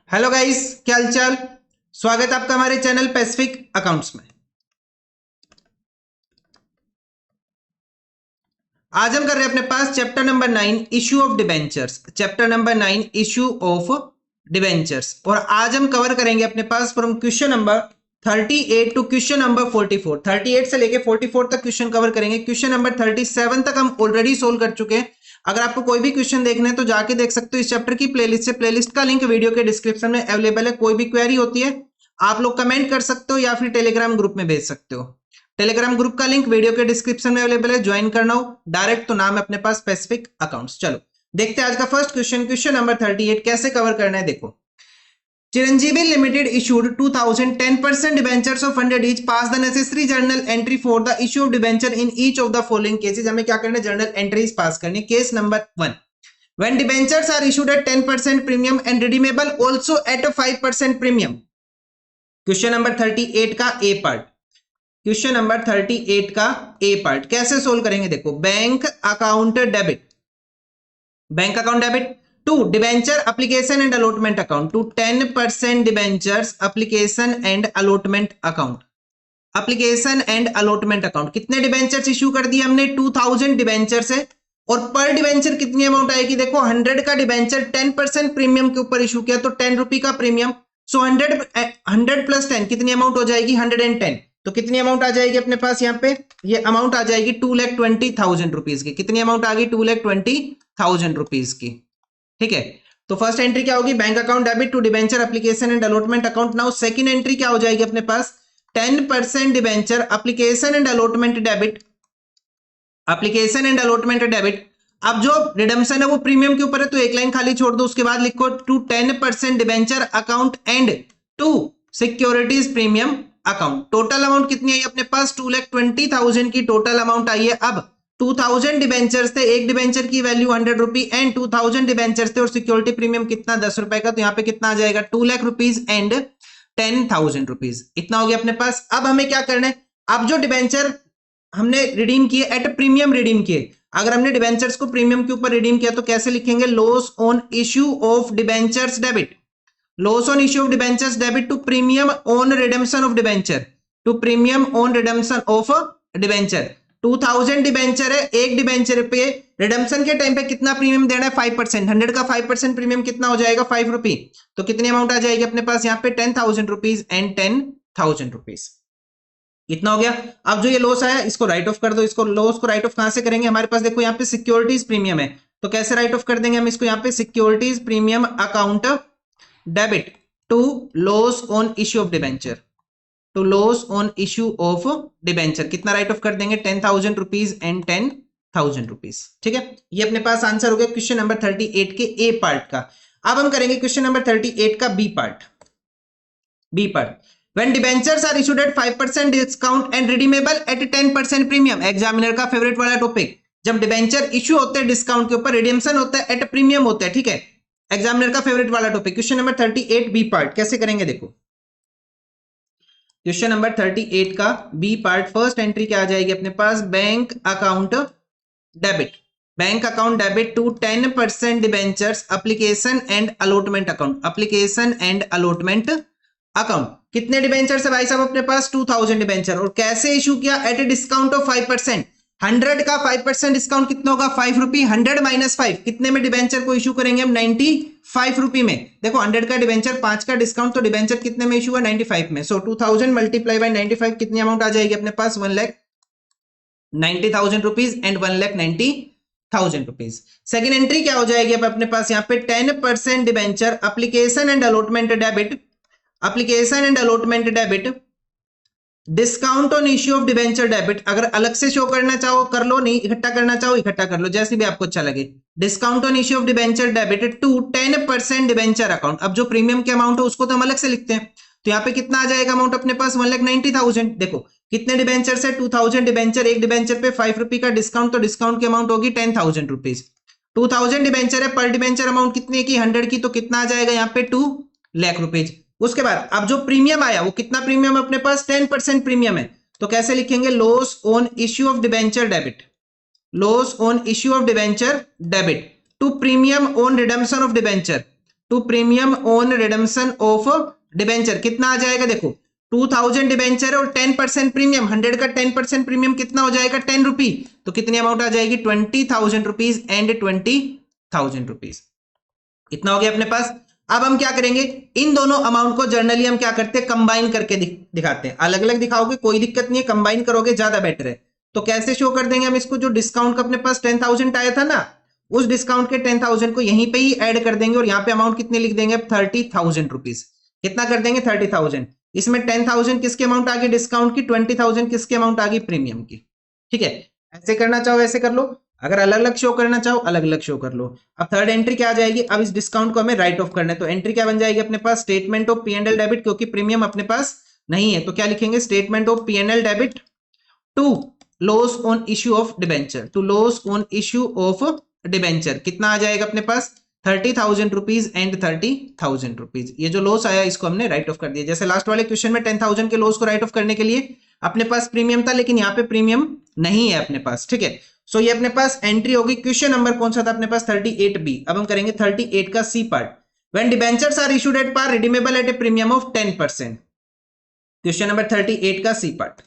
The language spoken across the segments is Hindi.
हेलो गाइस, क्या हालचाल। स्वागत है आपका हमारे चैनल पैसिफिक अकाउंट्स में। आज हम कर रहे हैं अपने पास chapter number 9 issue of debentures. Chapter number 9 issue of debentures और आज हम कवर करेंगे अपने पास from question number 38 to question number 44। 38 से लेके 44 तक क्वेश्चन कवर करेंगे। क्वेश्चन नंबर 37 तक हम ऑलरेडी सोल्व कर चुके हैं। अगर आपको कोई भी क्वेश्चन देखना है तो जाके देख सकते हो इस चैप्टर की प्लेलिस्ट से। प्लेलिस्ट का लिंक वीडियो के डिस्क्रिप्शन में अवेलेबल है। कोई भी क्वेरी होती है आप लोग कमेंट कर सकते हो या फिर टेलीग्राम ग्रुप में भेज सकते हो। टेलीग्राम ग्रुप का लिंक वीडियो के डिस्क्रिप्शन में अवेलेबल है। ज्वाइन करना हो डायरेक्ट तो नाम है अपने पास पैसिफिक अकाउंट्स। चलो देखते हैं आज का फर्स्ट क्वेश्चन। क्वेश्चन नंबर 38 कैसे कवर करना है देखो। Chiranjeevi limited issued 2000 10% debentures of 100 each. Pass the necessary journal entry for the issue of debenture in each of the following cases. हमें क्या करना है, जर्नल एंट्रीज पास करनी है। Case number 1, when debentures are issued at 10% premium and redeemable also at a 5% premium. Question number 38 का ए पार्ट। क्वेश्चन नंबर 38 का ए पार्ट कैसे सोल्व करेंगे देखो। Bank account debit, bank account debit to debenture application and allotment account to 10% debentures application and allotment account. Application and allotment account कितने डिबेंचर्स इशू कर दिए हमने, 2000 डिबेंचर्स है। और पर डिबेंचर कितनी अमाउंट आएगी देखो, 100 का डिबेंचर 10% प्रीमियम के ऊपर इशू किया तो 10 रुपए का प्रीमियम। सो 100 प्लस 10 कितनी अमाउंट हो जाएगी, 110। तो कितनी अमाउंट आ जाएगी अपने पास यहाँ पे, ये अमाउंट आ जाएगी 2,20,000 रुपीज की। कितनी अमाउंट आ गई, 2,20,000 रुपीज की। ठीक है, तो फर्स्ट एंट्री क्या होगी, bank account debit to debenture application and allotment account. Now second entry क्या हो जाएगी अपने पास, 10% debenture application and allotment debit, application and allotment debit. अब जो रिडम्पशन है वो प्रीमियम के ऊपर है तो एक लाइन खाली छोड़ दो, उसके बाद लिखो to 10% debenture account and to securities premium account. Total amount कितनी आई अपने पास, 2,20,000 की टोटल अमाउंट आई है। अब 2000 डिबेंचर्स थे, एक डिबेंचर की वैल्यू 100 रुपी एंड 2000 डिबेंचर्स थे और सिक्योरिटी प्रीमियम कितना 10 रुपए का। तो यहाँ पे कितना आ जाएगा, 2 लाख रुपीज एंड 10,000 रुपीज। इतना हो गया अपने पास। अब हमें क्या करना है, अब जो डिबेंचर हमने रिडीम किए एट प्रीमियम रिडीम किए, अगर हमने डिबेंचर्स को प्रीमियम के ऊपर रिडीम किया तो कैसे लिखेंगे, loss on issue of debentures debit, loss on issue of debentures debit to premium on redemption of debenture, to premium on redemption of debenture. 2000 debenture है, एक डिबेंचर पे रिडेम्पशन के टाइम पे कितना प्रीमियम देना है, 5%। 100 का 5% प्रीमियम कितना हो जाएगा, 5 रुपी। तो कितनी अमाउंट आ जाएगी अपने पास यहाँ पे, 10,000 रुपीज एंड 10,000 रुपीज। इतना हो गया। अब जो ये लॉस आया इसको राइट ऑफ कर दो। इसको लॉस को राइट ऑफ कहां से करेंगे, हमारे पास देखो यहाँ पे सिक्योरिटीज प्रीमियम है तो कैसे राइट ऑफ कर देंगे हम इसको, यहाँ पे securities premium account debit to loss on issue of debenture, to loss on issue of debenture. कितना राइट ऑफ कर देंगे, 10,000 रुपीज एंड 10,000 रुपीज। ठीक है, ये अपने पास आंसर हो गया क्वेश्चन नंबर 38 के ए पार्ट का। अब हम करेंगे क्वेश्चन नंबर 38 का B part. B part, when debentures are issued at 5% discount and redeemable at 10% premium। Examiner का फेवरेट वाला टॉपिक, जब डिबेंचर इश्यू होते हैं डिस्काउंट के ऊपर, रिडीम्पशन होता है एट प्रीमियम होता है। ठीक है, एग्जामिनर का फेवरेट वाला topic. Question number 38 B part कैसे करेंगे देखो। क्वेश्चन नंबर 38 का बी पार्ट, फर्स्ट एंट्री क्या आ जाएगी अपने पास, bank account debit, bank account debit to 10% debentures application and allotment account, application and allotment account. कितने डिबेंचर है भाई साहब अपने पास, 2000 डिबेंचर। और कैसे इशू किया, एट ए डिस्काउंट ऑफ 5%। 100 का 5% डिस्काउंट कितना होगा, 5 रुपी। 100 माइनस 5 कितने में डिबेंचर को इशू करेंगे हम, 95 रुपी में। देखो 100 का डिबेंचर, 5 का डिस्काउंट, तो डिबेंचर कितने में इशू हुआ, 95 में। सो 2000 मल्टीप्लाई बाय 95 कितनी अमाउंट आ जाएगी अपने पास, 1,90,000 rupees and 1,90,000 rupees. Second entry क्या हो जाएगी अब अपने पास यहाँ पे, 10% debenture application and allotment debit, application and allotment debit, discount on issue of debenture debit. अगर अलग से शो करना चाहो कर लो, नहीं इकट्ठा करना चाहो इकट्ठा कर लो, जैसे भी आपको अच्छा लगे। Discount on issue of debenture debit to 10% debenture account. अब जो प्रीमियम के अमाउंट है उसको तो हम अलग से लिखते हैं, तो यहाँ पे कितना आ जाएगा अमाउंट अपने पास, 1,90,000। देखो कितने डिबेंचर से, 2000 डिबेंचर, एक डिबेंचर पे 5 रुपी का डिस्काउंट, तो डिस्काउंट की अमाउंट होगी 10,000 रुपीज। 2000 डिबेंचर है, पर डिबेंचर अमाउंट कितनी की, 100 की, तो कितना आ जाएगा यहाँ पे 2 लाख रुपीज। उसके बाद अब जो प्रीमियम आया वो कितना प्रीमियम अपने पास, 10% प्रीमियम है। तो कैसे लिखेंगे, loss on issue of debenture debit, loss on issue of debenture debit to premium on redemption of debenture, to premium on redemption of debenture कितना आ जाएगा देखो 2000 डिबेंचर और 10% प्रीमियम 100 का 10% प्रीमियम कितना हो जाएगा 10 रुपी तो कितनी अमाउंट आ जाएगी 20,000 रुपीज एंड 20,000 रुपीज इतना हो गया अपने पास। अब हम क्या करेंगे इन दोनों अमाउंट को जर्नली हम क्या करते हैं कंबाइन करके दिखाते हैं। अलग अलग दिखाओगे कोई दिक्कत नहीं है कंबाइन करोगे ज्यादा बेटर है। तो कैसे शो कर देंगे हम इसको जो डिस्काउंट का अपने पास 10,000 आया था ना उस डिस्काउंट के 10,000 को यहीं पे ही ऐड कर देंगे और यहाँ पे अमाउंट कितने लिख देंगे अब 30,000 रुपीज कितना कर देंगे 30,000 इसमें 10,000 किसके अमाउंट आ गई डिस्काउंट की 20,000 किसके अमाउंट आ गई प्रीमियम की। ठीक है ऐसे करना चाहो ऐसे कर लो अगर अलग अलग शो करना चाहो अलग अलग शो कर लो। अब थर्ड एंट्री क्या आ जाएगी अब इस डिस्काउंट को हमें राइट ऑफ करना है तो एंट्री क्या बन जाएगी अपने पास स्टेटमेंट ऑफ P&L डेबिट क्योंकि प्रीमियम अपने पास नहीं है तो क्या लिखेंगे statement of P&L debit to loss on issue of debenture to loss on issue of debenture कितना आ जाएगा अपने पास 30,000 रुपीज एंड 30,000 रुपीज। ये जो लॉस आया इसको हमने राइट ऑफ कर दिया। जैसे लास्ट वाले क्वेश्चन में 10,000 के लॉस को राइट ऑफ करने के लिए अपने पास प्रीमियम था लेकिन यहाँ पे प्रीमियम नहीं है अपने पास। ठीक है सो ये अपने पास एंट्री होगी। क्वेश्चन नंबर कौन सा था अपने पास 38B। अब हम करेंगे 38 का C part when debentures are issued at par redeemable at a premium of 10%। Question number 38 का C part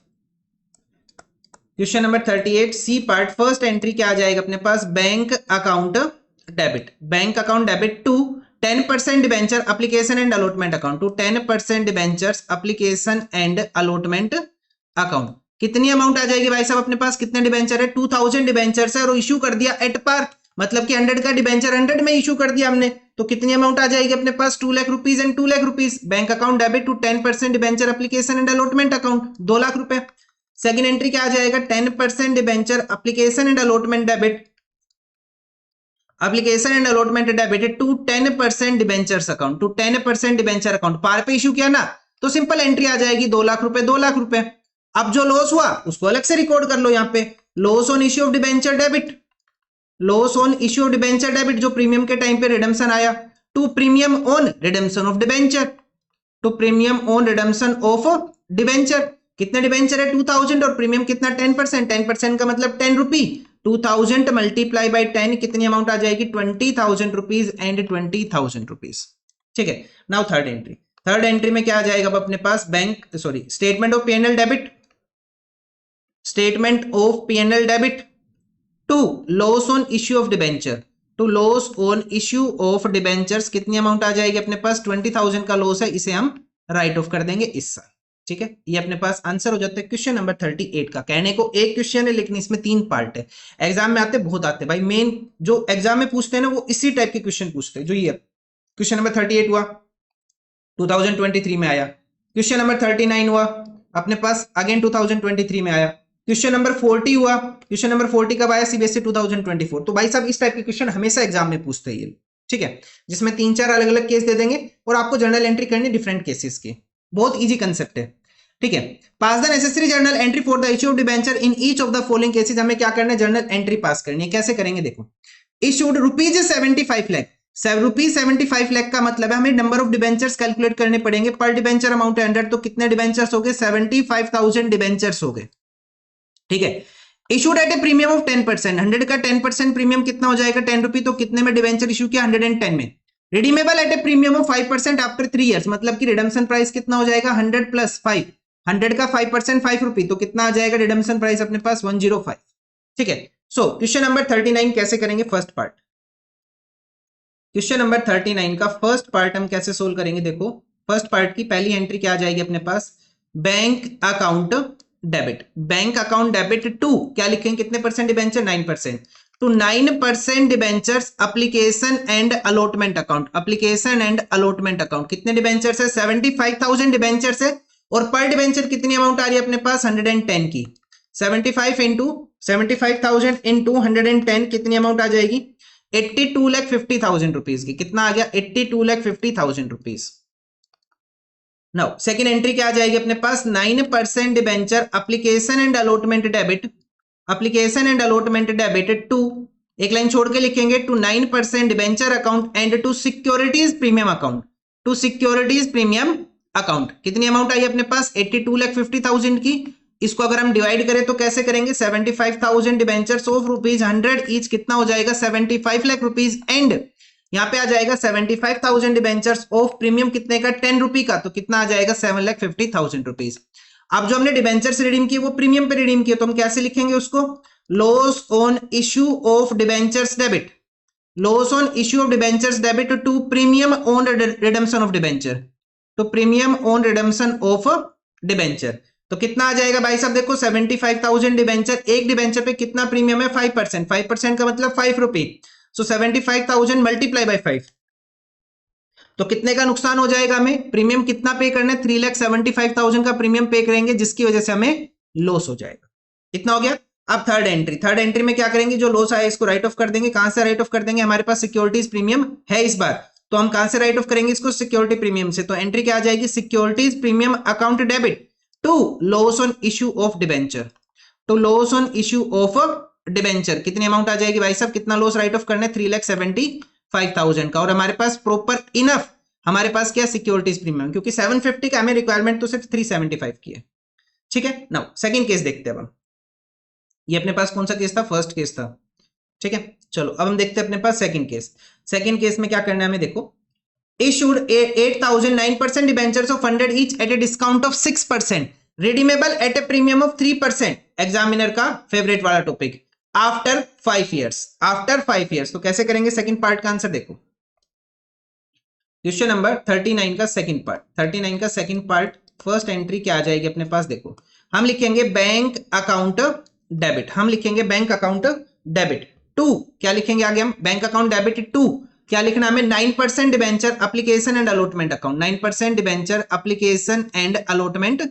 question number 38 C part first entry क्या आ जाएगा अपने पास bank account debit to 10% debenture application and allotment account to 10% debentures application and allotment account कितनी अमाउंट आ जाएगी भाई साहब अपने पास कितने डिबेंचर है 2000 डिबेंचर है और इशू कर दिया एट पार मतलब कि 100 का डिबेंचर 100 में इशू कर दिया हमने तो कितनी अमाउंट आ जाएगी अपने पास 2 lakh rupees and 2 lakh rupees bank account debit to 10% debenture application and allotment account 2 lakh रुपए। सेकंड एंट्री क्या आ जाएगा 10% debenture application and allotment debit application and allotment debit to 10% debentures account to 10% debenture account par पे इशू किया ना तो सिंपल एंट्री आ जाएगी 2 लाख रुपए 2 लाख रुपए। अब जो लॉस हुआ उसको अलग से रिकॉर्ड कर लो यहाँ पे loss on issue of debenture debit loss on issue of debenture debit जो प्रीमियम के टाइम पे रिडम्पशन आया to premium on redemption of debenture to premium on redemption of debenture कितने डिबेंचर है 2000 और प्रीमियम कितना 10% का मतलब 10 रुपी 2000 मल्टीप्लाई बाय 10 कितनी अमाउंट आ जाएगी 20,000 रुपीज एंड 20,000 रुपीज। ठीक है नाउ थर्ड एंट्री में क्या आ जाएगा अब अपने पास statement of P&L debit statement of P&L debit to loss on issue of debenture to loss on issue of debentures कितनी अमाउंट आ जाएगी अपने पास 20,000 का लॉस है इसे हम राइट ऑफ कर देंगे इस साल। ठीक है ये अपने पास आंसर हो जाता है क्वेश्चन नंबर 38 का। कहने को एक क्वेश्चन है लेकिन इसमें 3 पार्ट है। एग्जाम में आते बहुत आते भाई मेन जो एग्जाम में पूछते हैं ना वो इसी टाइप के क्वेश्चन पूछते हैं। जो ये क्वेश्चन नंबर 38 हुआ 2023 में आया क्वेश्चन नंबर 39 हुआ अपने पास अगेन 2023 में आया क्वेश्चन नंबर 40 हुआ क्वेश्चन नंबर 40 कब आया सीबीएसई 2024। तो भाई साहब इस टाइप के क्वेश्चन हमेशा एग्जाम में पूछते हैं ये। ठीक है जिसमें 3-4 अलग अलग केस दे देंगे और आपको जर्नल एंट्री करनी डिफरेंट केसेस की। बहुत इजी कंसेप्ट है। ठीक है pass the necessary journal entry for the issue of debenture in each of the following cases. हमें क्या करना है जर्नल एंट्री पास करनी है। कैसे करेंगे देखो issued rupees 75 lakh rupees 75 lakh का मतलब है हमें नंबर ऑफ डिबेंचर्स कैलकुलेट करने पड़ेंगे। पर डिबेंचर अमाउंट है 100 तो कितने डिबेंचर्स हो गए 75,000 डिबेंचर्स हो गए। ठीक है issued at a premium of 10% 100 का 10% प्रीमियम कितना हो जाएगा 10 रुपी तो कितने में डिबेंचर इशू किया 110 में। Redeemable at a premium of 5% after 3 years मतलब कि रिडम्पशन प्राइस कितना हो जाएगा 100 प्लस 5 100 का 5% 5 रुपी तो कितना आ जाएगा रिडम्पशन प्राइस अपने पास 105। ठीक है सो क्वेश्चन नंबर 39 कैसे करेंगे फर्स्ट पार्ट क्वेश्चन नंबर 39 का फर्स्ट पार्ट हम कैसे सोल्व करेंगे। देखो फर्स्ट पार्ट की पहली एंट्री क्या आ जाएगी अपने पास बैंक अकाउंट डेबिट टू क्या लिखेंगे कितने percent debenture 9% to 9% debentures application and allotment account कितने डिबेंचर्स है 75,000 डिबेंचर्स है और पर डिबेंचर कितनी अमाउंट आ रही है अपने पास 110 की 75,000 इंटू 110 कितनी अमाउंट आ जाएगी 82,50,000 रुपीज की। कितना आ गया 82,50,000 रुपीज। नाउ सेकंड एंट्री क्या आ जाएगी अपने पास 9% debenture application and allotment debit to एक लाइन छोड़ के लिखेंगे to 9% debenture account and to securities premium account कितनी अमाउंट आई अपने पास 82,50,000 की। इसको अगर हम डिवाइड करें तो कैसे करेंगे 75,000 डिबेंचर्स ऑफ रुपीज 100 ईच कितना हो जाएगा 75 लाख रुपीज एंड यहाँ पे आ जाएगा 75,000 डिबेंचर्स ऑफ प्रीमियम कितने का 10 रुपी का, तो कितना आ जाएगा 7,50,000 रुपीज। अब जो हमने डिबेंचर्स रिडीम किए वो प्रीमियम पे रिडीम किए, तो हम कैसे लिखेंगे उसको, loss on issue of debentures debit, loss on issue of debentures debit to premium on redemption of debenture, तो premium on redemption of debenture. तो कितना आ जाएगा भाई साहब, देखो 75,000 डिबेंचर, एक डिबेंचर पे कितना प्रीमियम है 5%, 5% का मतलब 5 रुपी, सो 75,000 मल्टीप्लाई बाय 5, तो कितने का नुकसान हो जाएगा हमें, प्रीमियम कितना पे करना है 3,75,000 का प्रीमियम पे करेंगे, जिसकी वजह से हमें लॉस हो जाएगा। इतना हो गया। अब थर्ड एंट्री, थर्ड एंट्री में क्या करेंगे, जो लॉस आया इसको राइट ऑफ कर देंगे। कहां से राइट ऑफ कर देंगे, हमारे पास सिक्योरिटीज प्रीमियम है इस बार, तो हम कहां से राइट ऑफ करेंगे इसको, सिक्योरिटी प्रीमियम से। तो एंट्री क्या आ जाएगी, securities premium account debit to loss on issue of debenture, to loss on issue of debenture. कितनी अमाउंट आ जाएगी भाई साहब, कितना लॉस राइट ऑफ करना है 3,75,000 का, और हमारे पास प्रॉपर इनफ, हमारे पास क्या सिक्योरिटीज प्रीमियम, क्योंकि 750 का हमें रिक्वायरमेंट तो सिर्फ 375 की है। ठीक है, नाउ सेकंड केस देखते हैं अब हम। ये अपने पास कौन सा केस था, फर्स्ट केस था। ठीक है, चलो अब हम देखते हैं अपने पास सेकंड केस। सेकंड केस में क्या करना है हमें, देखो issued 8,000 9% debentures of 100 each at a discount of 6%, redeemable at a premium of 3%, examiner का फेवरेट वाला topic, after 5 years, after 5 years। तो कैसे करेंगे, सेकंड पार्ट का आंसर देखो, क्वेश्चन नंबर 39 का सेकंड पार्ट, 39 का सेकंड पार्ट, फर्स्ट एंट्री क्या आ जाएगी अपने पास, देखो हम लिखेंगे बैंक अकाउंट डेबिट, हम लिखेंगे बैंक अकाउंट डेबिट टू, क्या लिखेंगे आगे हम, बैंक अकाउंट डेबिट टू, क्या लिखना हमें 9% debenture application and allotment account, 9% debenture application and allotment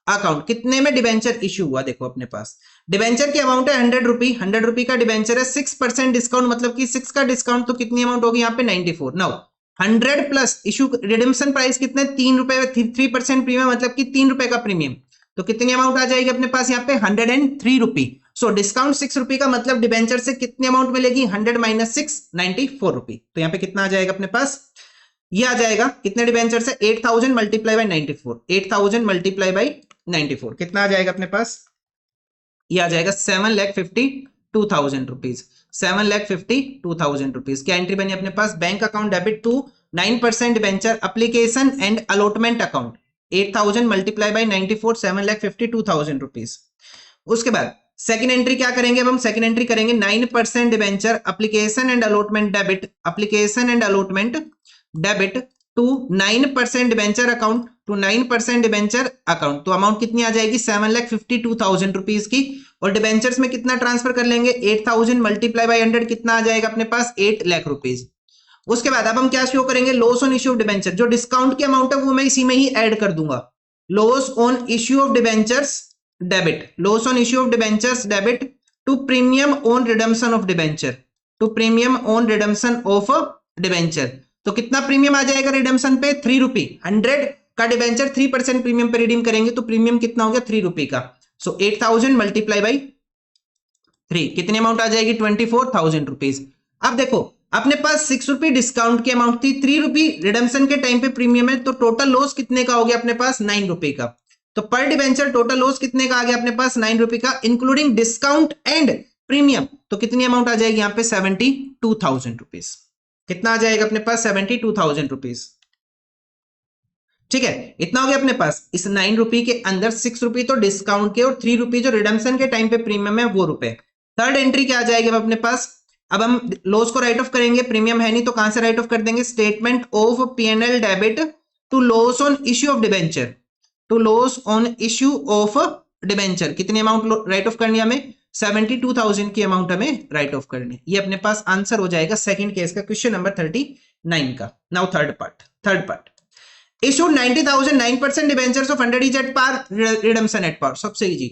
account. कितने में डिबेंचर इश्यू हुआ, देखो अपने पास डिबेंचर की अमाउंट है 100 रुपी, 100 रुपी का डिबेंचर है, 6% डिस्काउंट मतलब कि 6 का डिस्काउंट, तो कितनी अमाउंट होगी यहाँ पे 94। Now 100 plus issue redemption price कितने 3 रुपए, 3% प्रीमियम मतलब कि 3 रुपए का प्रीमियम, तो कितनी अमाउंट आ जाएगी अपने पास यहाँ पे 103 रुपी। सो डिस्काउंट 6 रुपी का मतलब डिबेंचर से कितनी अमाउंट मिलेगी 100 माइनस 6 94 रुपी। तो यहाँ पे कितना आ जाएगा अपने पास, ये आ जाएगा कितने डिबेंचर से 8,000 मल्टीप्लाई बाय 94, 8,000 मल्टीप्लाई बाय 94 कितना आ जाएगा अपने पास, ये आ जाएगा 7,52,000 रुपीज, 7,52,000 रुपीज। क्या एंट्री बनी अपने पास, bank account debit to 9% debenture application and allotment account, 8,000 multiply by 94, 7,52,000 rupees. उसके बाद सेकंड एंट्री क्या करेंगे, अब हम सेकंड एंट्री करेंगे 9% debenture application and allotment debit, application and allotment debit to 9% debenture account, to 9% debenture account. तो अमाउंट कितनी आ जाएगी 7,52,000 रुपीज की, और डिबेंचर्स में कितना ट्रांसफर कर लेंगे 8,000 मल्टीप्लाई बाय 100 कितना आ जाएगा अपने पास 8 लाख रुपीज। उसके बाद अब हम क्या शो करेंगे, loss on issue of debenture, जो डिस्काउंट की अमाउंट है वो मैं इसी में ही ऐड कर दूंगा, loss on issue of debentures debit, loss on issue of debentures debit to premium on redemption of debenture, to premium on redemption of debenture. तो कितना प्रीमियम आ जाएगा रिडेम्पशन पे 3 रुपी, 100 का डिबेंचर 3% प्रीमियम पे रिडीम करेंगे तो प्रीमियम कितना हो गया 3 रुपी का। सो 8,000 मल्टीप्लाई बाई 3 कितनी अमाउंट आ जाएगी 24,000 रुपीज। अब देखो अपने पास 6 रुपी डिस्काउंट की अमाउंट थी, 3 रुपी रिडेम्पशन के टाइम पे प्रीमियम है, तो टोटल लॉस कितने का हो गया अपने पास 9 रुपए का। तो पर डिबेंचर टोटल लॉस कितने का आ गया अपने पास 9 रुपए का, इंक्लूडिंग डिस्काउंट एंड प्रीमियम। तो कितनी अमाउंट आ जाएगी यहाँ पे 72,000 रुपीज। कितना आ जाएगा अपने पास 72,000 रुपीज। ठीक है, इतना हो गया अपने पास। इस 9 रुपए के अंदर 6 रुपए तो डिस्काउंट के और 3 रुपए जो रिडेम्पशन के टाइम पे प्रीमियम है वो रुपए। थर्ड एंट्री क्या आ जाएगी अब अपने पास, अब हम लॉस को राइट ऑफ करेंगे, प्रीमियम है नहीं तो कहां से राइट ऑफ कर देंगे, statement of PNL debit to loss on issue of debenture, to loss on issue of debenture. कितनी अमाउंट राइट ऑफ करनी है हमें 72,000 की अमाउंट हमें राइट ऑफ करनी है। ये अपने पास आंसर हो जाएगा सेकंड केस का, क्वेश्चन नंबर 39 का। Now third part issued 90,000 9% debentures of 100 is at par, redemption at par. सबसे इजी,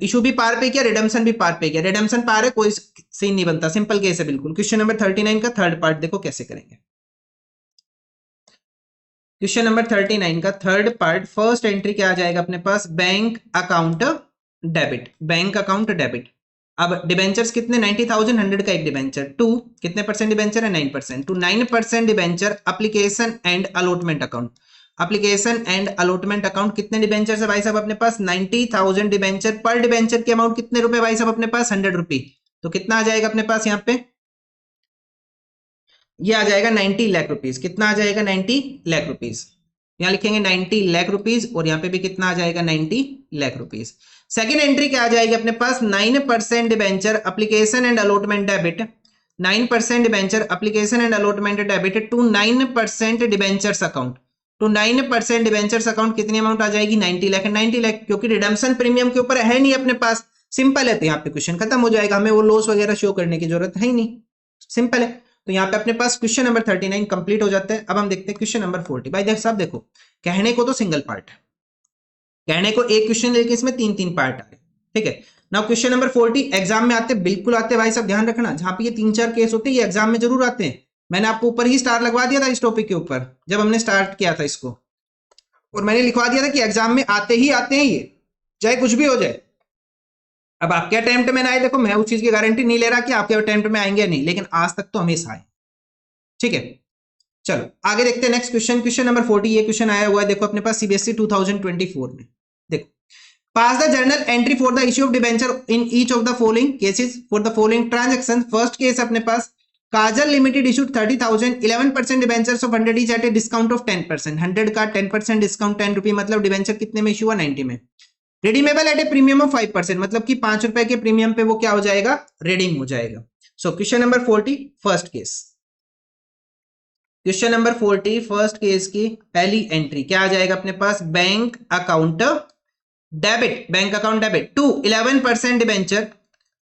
इशू भी पार पे किया, रिडेम्पशन भी पार पे किया। रिडेम्पशन पार है कोई सीन नहीं बनता, सिंपल केस है बिल्कुल। क्वेश्चन नंबर 39 का थर्ड पार्ट देखो कैसे करेंगे। क्वेश्चन नंबर 39 का थर्ड पार्ट, फर्स्ट एंट्री क्या आ जाएगा अपने पास, bank account debit, bank account debit. अब डिबेंचर्स कितने 90,000, 100 का एक डिबेंचर, टू कितने परसेंट डिबेंचर है 9%, to 9% debenture application and allotment account, application and allotment account. कितने डिबेंचर है भाई साहब अपने पास 90,000 डिबेंचर, पर डिबेंचर की अमाउंट कितने रुपए भाई साहब अपने पास 100 रुपए। तो कितना आ जाएगा अपने पास यहाँ पे ये आ जाएगा 90 लाख रुपीज। कितना आ जाएगा? 90 लाख रुपीज। यहाँ लिखेंगे 90 लाख रुपीज और यहाँ पे भी कितना आ जाएगा? 90 लाख रुपीज। सेकेंड एंट्री क्या आ जाएगी अपने पास? 9% debenture application and allotment debit, 9% debenture application and allotment debit to 9% debentures account, to 9% debentures account. कितनी अमाउंट आ जाएगी? 90 लाख। 90 लाख क्योंकि रिडम्पशन प्रीमियम के ऊपर है नहीं अपने पास, सिंपल है, तो यहाँ पे क्वेश्चन खत्म हो जाएगा, हमें वो लॉस वगैरह शो करने की जरूरत है ही नहीं, सिंपल है। तो यहाँ पे अपने पास क्वेश्चन नंबर 39 कंप्लीट हो जाता है। अब हम देखते हैं क्वेश्चन नंबर 40। भाई देख साहब, देखो कहने को तो सिंगल पार्ट है, कहने को एक क्वेश्चन लेके इसमें 3-3 पार्ट आए, ठीक है। नाउ क्वेश्चन नंबर 40 एग्जाम में आते बिल्कुल आते भाई साहब, ध्यान रखना, जहां पे ये 3-4 केस होते हैं ये एग्जाम में जरूर आते हैं। मैंने आपको ऊपर ही स्टार लगवा दिया था इस टॉपिक के ऊपर जब हमने स्टार्ट किया था इसको, और मैंने लिखवा दिया था कि एग्जाम में आते ही आते हैं ये, चाहे कुछ भी हो जाए। अब आपके अटेम्प्ट में ना आए, देखो मैं उस चीज की गारंटी नहीं ले रहा कि आपके अटेम्प्ट में आएंगे या नहीं, लेकिन आज तक तो हमेशा आए, ठीक है। चलो आगे देखते हैं नेक्स्ट क्वेश्चन। क्वेश्चन नंबर 40 ये क्वेश्चन आया हुआ है, देखो अपने पास सीबीएसई 2024 में। देखो, pass the journal entry for the issue of debenture in each of the following cases for the following transaction. First case अपने पास Kajal limited issued 30,000 11% debentures of 100 each at a discount of 10%। 100 का 10% डिस्काउंट 10 रुपये, मतलब डिबेंचर कितने में इशू हुआ? 90 में। Redeemable at a premium of 5%, मतलब कि 5 रुपए के प्रीमियम पे वो क्या हो जाएगा? रिडीम हो जाएगा। So question number 40 first case, question number 40 first case की पहली एंट्री क्या आ जाएगा अपने पास? Bank account debit, bank account debit to 11% debenture,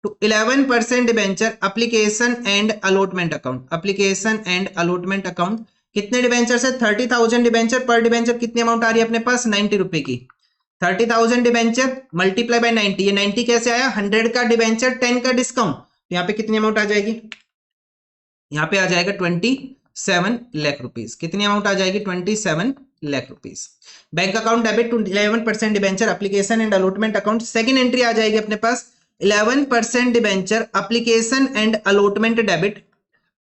to 11% debenture application and allotment account, application and allotment account. कितने डिबेंचर से? 30,000 डिबेंचर। पर डिबेंचर कितनी अमाउंट आ रही है अपने पास? 90 रुपए की। 30,000 डिबेंचर मल्टीप्लाई बाय 90, ये 90 कैसे आया? 100 का डिबेंचर 10 का डिस्काउंट, तो यहाँ पे कितनी अमाउंट आ जाएगी? यहाँ पे आ जाएगा 27 लाख रुपीस। कितनी अमाउंट आ जाएगी? 27 lakh rupees. Bank account debit to 11% debenture application and allotment account. Second entry आ जाएगी अपने पास 11% debenture application and allotment debit,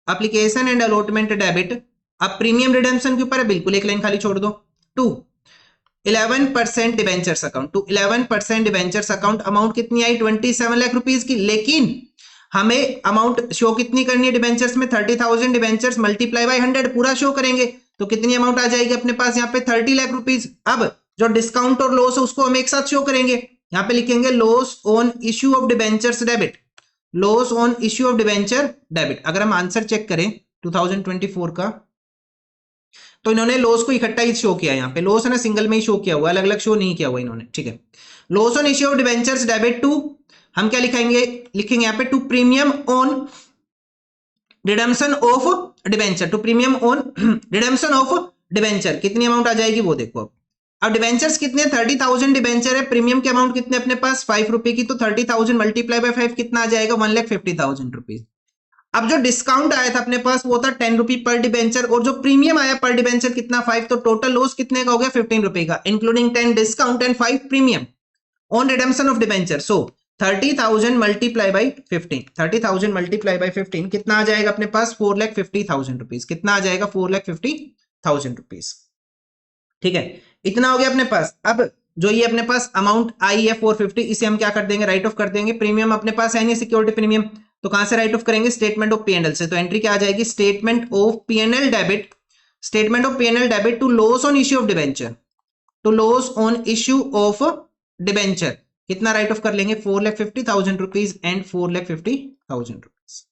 application and allotment debit. अब प्रीमियम रिडेम्पशन के ऊपर है, बिल्कुल एक लाइन खाली छोड़ दो। To 11% debentures account, to 11% debentures account. Amount कितनी आई? 27 लाख रुपीस की। लेकिन हमें अमाउंट शो कितनी करनी है डिबेंचर्स में? 30,000 डिबेंचर्स मल्टीप्लाई बाय 100 पूरा शो करेंगे, तो कितनी अमाउंट आ जाएगी अपने पास यहाँ पे? 30 लाख रुपीस। अब जो डिस्काउंट और लॉस है उसको हम एक साथ शो करेंगे, यहाँ पे लिखेंगे loss on issue of debentures debit, loss on issue of debenture debit. अगर हम आंसर चेक करें 2024 का, तो इन्होंने लॉस को इकट्ठा ही शो किया, यहाँ पे लॉस है ना सिंगल में ही शो किया हुआ, अलग अलग शो नहीं किया हुआ इन्होंने, ठीक है। Loss on issue of debentures debit to, हम क्या लिखेंगे? लिखेंगे यहाँ पे to premium on redemption of debenture, to premium on redemption of debenture. कितनी अमाउंट आ जाएगी वो देखो। अब डिबेंचर्स कितने? 30,000 डिबेंचर है, प्रीमियम की अमाउंट कितने अपने पास? 5 रुपए की, तो 30,000 मल्टीप्लाई बाय 5 कितना आ जाएगा? 1,50,000 रुपीज। अब जो डिस्काउंट आया था अपने पास वो था 10 रुपी पर डिबेंचर, और जो प्रीमियम आया पर डिबेंचर कितना? 5, तो टोटल लॉस कितने का हो गया? 15 रुपए का, including 10 discount and 5 premium on redemption of debenture. So 30,000 multiply by 15, 30,000 multiply by 15 कितना आ जाएगा अपने पास? 4,50,000 रुपीज। कितना आ जाएगा? 4,50,000 रुपीज, ठीक है। इतना हो गया अपने पास। अब जो ये अपने पास अमाउंट आई है 450, इसे हम क्या कर देंगे? राइट ऑफ कर देंगे। प्रीमियम अपने पास है नहीं, सिक्योरिटी प्रीमियम, तो कहां से राइट ऑफ करेंगे? स्टेटमेंट ऑफ पीएनएल से। तो एंट्री क्या आ जाएगी? Statement of PNL debit, statement of PNL debit to loss on issue of debenture, to loss on issue of debenture. कितना राइट ऑफ कर लेंगे? 4,50,000 रुपीज एंड 4,50,000 रुपीज।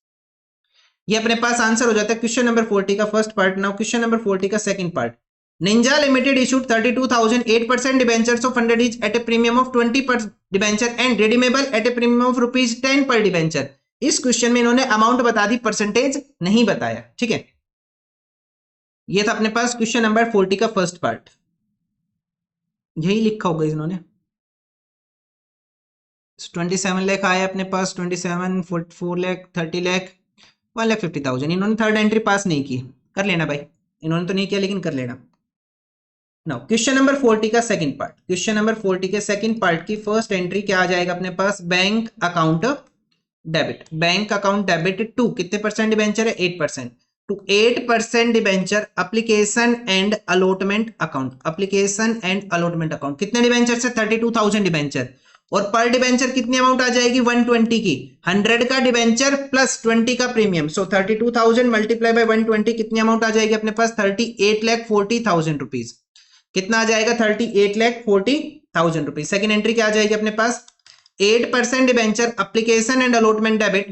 ये अपने पास आंसर हो जाता है क्वेश्चन नंबर 40 का first part. Now question number 40 का second part. Ninja limited issued 32,000 8% debentures of 100 each at a premium of 20% debenture and redeemable at a premium of ₹10 per debenture. इस क्वेश्चन में इन्होंने अमाउंट बता दी, परसेंटेज नहीं बताया, ठीक है। ये था अपने पास क्वेश्चन नंबर 40 का फर्स्ट पार्ट, यही लिखा होगा इन्होंने। 27 लाख आया अपने पास, 27, 4 लाख, 30 लाख, 1,50,000। इन्होंने थर्ड एंट्री पास नहीं की, कर लेना भाई, इन्होंने तो नहीं किया लेकिन कर लेना। नाउ क्वेश्चन नंबर 40 का सेकंड पार्ट, क्वेश्चन नंबर 40 के सेकंड पार्ट की फर्स्ट एंट्री क्या आ जाएगा अपने पास? Bank account debit, bank account debit to कितने परसेंट डिबेंचर है? 8%, to 8% debenture application and allotment account, application and allotment account. कितने डिबेंचर से? 32,000 डिबेंचर, और पर डिबेंचर कितनी अमाउंट आ जाएगी 120 की, 100 का डिबेंचर प्लस 20 का प्रीमियम, सो 32,000 मल्टीप्लाई बाय 120 कितनी अमाउंट आ जाएगी अपने पास 38,40,000 रुपीज। कितना आ जाएगा 38,40,000 रुपीज। सेकेंड एंट्री क्या आ जाएगी अपने पास 8% debenture application and allotment debit,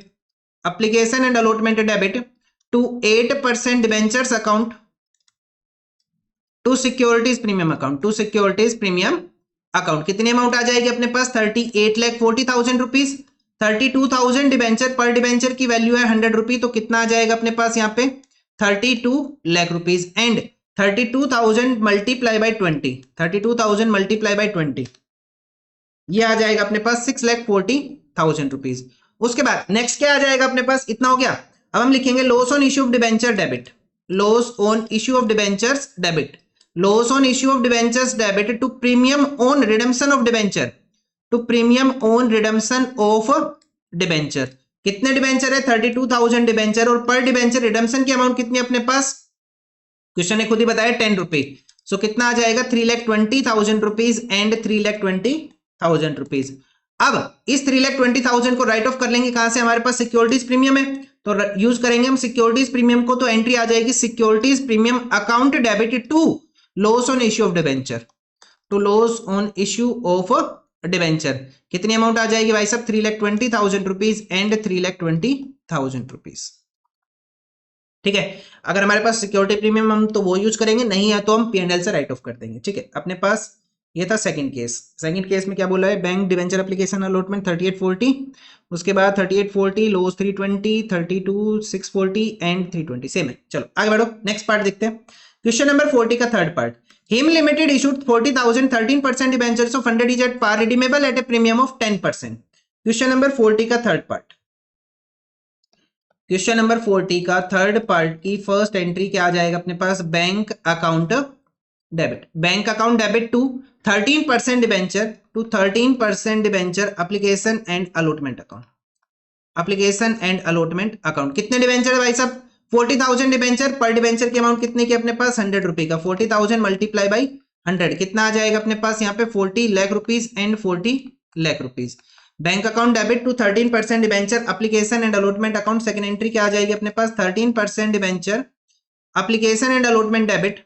application and allotment debit to 8% debentures account to securities premium account, to securities premium account. कितनी अमाउंट आ जाएगी अपने पास 38,40,000 रुपीज। 32,000 डिबेंचर, पर डिबेंचर की वैल्यू है 100 रुपी, तो कितना आ जाएगा अपने पास यहाँ पे 32 lakh rupees. And 32,000 multiply by 20, 32,000 multiply by 20 ये आ जाएगा अपने पास 6,40,000 रुपीज। उसके बाद नेक्स्ट क्या आ जाएगा अपने पास, इतना हो गया। अब हम लिखेंगे loss on issue of debenture debit, loss on issue of debentures debit, loss on issue of debentures debit to premium on redemption of debenture, to premium on redemption of debenture। कितने डिबेंचर है 32,000 डिबेंचर और पर डिबेंचर रिडम्पशन की अमाउंट कितनी अपने पास, क्वेश्चन ने खुद ही बताया 10 रुपए। सो कितना आ जाएगा 3,20,000 रुपीज एंड 3,20,000 रुपीज। अब इस 3,20,000 को राइट ऑफ कर लेंगे कहां से, हमारे पास सिक्योरिटीज प्रीमियम है तो यूज करेंगे हम सिक्योरिटीज प्रीमियम को, तो एंट्री आ जाएगी securities premium account debit to loss on issue of debenture, to loss on issue of debenture. कितनी अमाउंट आ जाएगी भाई साहब 3,20,000 रुपीज एंड 3,20,000 रुपीज। ठीक है, अगर हमारे पास सिक्योरिटी प्रीमियम हम तो वो यूज करेंगे, नहीं है तो हम P&L से राइट ऑफ कर देंगे। ठीक है, अपने पास ये था सेकंड केस। सेकंड केस में क्या बोला है, बैंक डिबेंचर एप्लीकेशन अलॉटमेंट 3840, उसके बाद 3840 लॉस 320, 32,640 एंड 320 सेम है। चलो आगे बढ़ो, नेक्स्ट पार्ट देखते हैं। क्वेश्चन नंबर 40 का third part, Him limited issued 40,000 13% debentures of 100 is at par redeemable at a premium of 10%। Question number 40 का थर्ड पार्ट, क्वेश्चन नंबर 40 का थर्ड पार्ट की फर्स्ट एंट्री क्या आ जाएगा अपने पास, bank account debit, bank account debit to 13% debenture, to 13% debenture application and allotment account, application and allotment account. कितने डिबेंचर है भाई साहब 40,000 डिबेंचर, पर डिबेंचर की अमाउंट कितने की अपने पास 100 रुपए का, 40,000 मल्टीप्लाई बाई 100 कितना आ जाएगा अपने पास यहाँ पे 40 lakh rupees and 40 lakh rupees. Bank account debit to 13% debenture application and allotment account. Second entry क्या आ जाएगी अपने पास 13% debenture application and allotment debit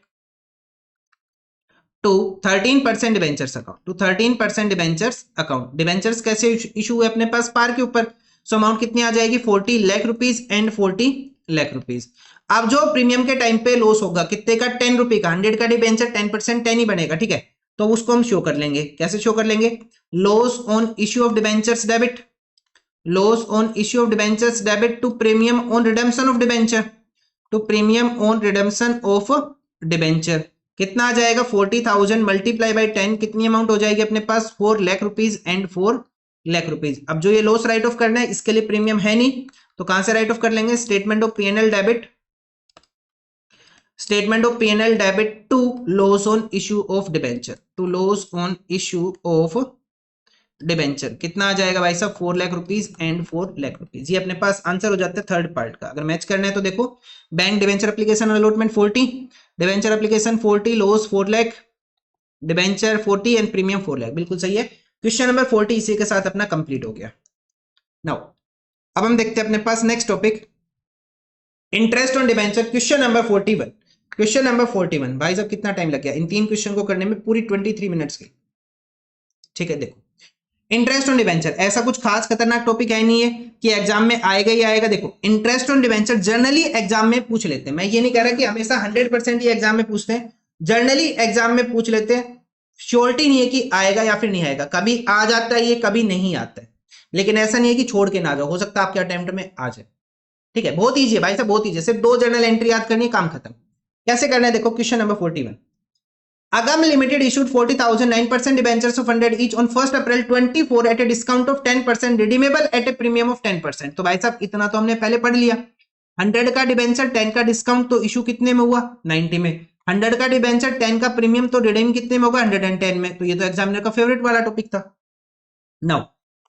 to 13% debentures account, to 13% debentures account. Debentures कैसे इशू है अपने पास पार के ऊपर, सो अमाउंट कितनी आ जाएगी 40 lakh rupees and 40 lakh rupees. अब जो प्रीमियम के टाइम पे लॉस होगा कितने का 10 रुपए का, 100 का डिबेंचर 10% 10 ही बनेगा। ठीक है, तो उसको हम शो कर लेंगे, कैसे शो कर लेंगे, loss on issue of debentures debit, loss on issue of debentures debit to premium on redemption of debenture, to premium on redemption of debenture. कितना आ जाएगा 40,000 मल्टीप्लाई बाई 10 कितनी अमाउंट हो जाएगी अपने पास 4 lakh rupees and 4 lakh rupees. अब जो ये लॉस राइट ऑफ करना है इसके लिए प्रीमियम है नहीं, तो कहां से राइट ऑफ कर लेंगे, statement of P&L debit, statement of P&L debit to loss on issue of debenture, to loss on issue of debenture. कितना आ जाएगा भाई साहब 4 lakh rupees and 4 lakh rupees. ये अपने पास आंसर हो जाता है थर्ड पार्ट का। अगर मैच करना है तो देखो, bank debenture application allotment 40, debenture application 40, loss 4 lakh, debenture 40 and premium 4 lakh, बिल्कुल सही है। क्वेश्चन नंबर 40 इसी के साथ अपना कंप्लीट हो गया। नाउ अब हम देखते हैं अपने पास next topic, interest on debenture. Question number 41, question number 41 भाई साहब कितना टाइम लग गया इन तीन क्वेश्चन को करने में, पूरी 23 मिनट्स की। ठीक है, देखो इंटरेस्ट ऑन डिबेंचर ऐसा कुछ खास खतरनाक टॉपिक है नहीं है कि एग्जाम में आएगा ही आएगा। देखो interest on debenture generally exam में पूछ लेते हैं, मैं ये नहीं कह रहा कि हमेशा 100% ही एग्जाम में पूछते हैं, जनरली एग्जाम में पूछ लेते हैं। श्योरिटी नहीं है कि आएगा या फिर नहीं आएगा, कभी आ जाता है ये, कभी नहीं आता है, लेकिन ऐसा नहीं है कि छोड़ के ना जाओ, हो सकता है आपके अटेम्प्ट में आ जाए। ठीक है, बहुत ईजी है भाई साहब, बहुत ईजी, सिर्फ 2 जनरल एंट्री याद करनी है, काम खत्म। कैसे करना है देखो, question number 41, Agam limited issued 40,000 9% debentures of 100 each on 1st April 24 at a discount of 10% redeemable at a premium of 10%। तो भाई साहब इतना तो हमने पहले पढ़ लिया, 100 का डिबेंचर 10 का डिस्काउंट, तो इशू कितने में हुआ 90 में, 100 का डिबेंचर 10 का प्रीमियम, तो रिडीम कितने में होगा 110 में। तो ये तो एग्जामिनर का फेवरेट वाला टॉपिक था। Now